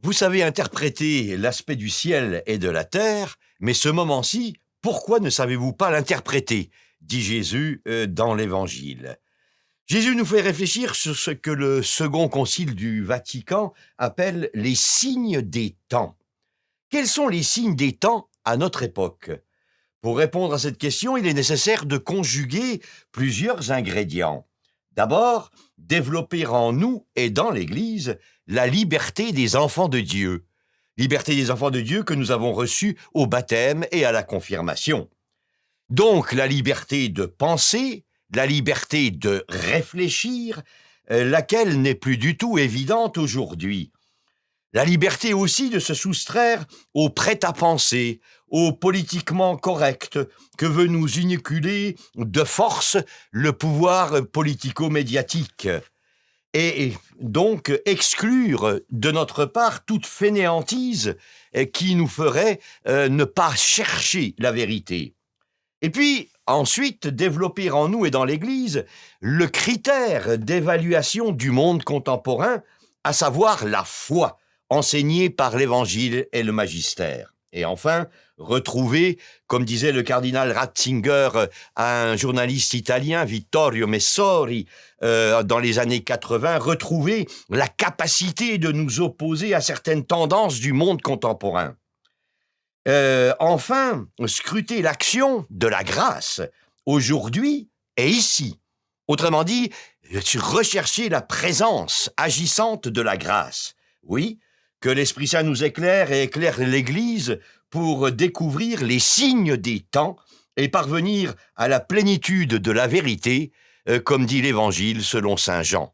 Vous savez interpréter l'aspect du ciel et de la terre, mais ce moment-ci, pourquoi ne savez-vous pas l'interpréter dit Jésus dans l'Évangile. Jésus nous fait réfléchir sur ce que le Second Concile du Vatican appelle les signes des temps. Quels sont les signes des temps à notre époque? Pour répondre à cette question, il est nécessaire de conjuguer plusieurs ingrédients. D'abord, développer en nous et dans l'Église la liberté des enfants de Dieu. Liberté des enfants de Dieu que nous avons reçue au baptême et à la confirmation. Donc la liberté de penser, la liberté de réfléchir, laquelle n'est plus du tout évidente aujourd'hui. La liberté aussi de se soustraire au prêt-à-penser, au politiquement correct que veut nous inoculer de force le pouvoir politico-médiatique. Et donc exclure de notre part toute fainéantise qui nous ferait ne pas chercher la vérité. Et puis, ensuite, développer en nous et dans l'Église le critère d'évaluation du monde contemporain, à savoir la foi, enseignée par l'Évangile et le magistère. Et enfin, retrouver, comme disait le cardinal Ratzinger à un journaliste italien, Vittorio Messori, dans les années 80, retrouver la capacité de nous opposer à certaines tendances du monde contemporain. Enfin, scruter l'action de la grâce, aujourd'hui et ici. Autrement dit, rechercher la présence agissante de la grâce. Oui, que l'Esprit Saint nous éclaire et éclaire l'Église pour découvrir les signes des temps et parvenir à la plénitude de la vérité, comme dit l'Évangile selon saint Jean.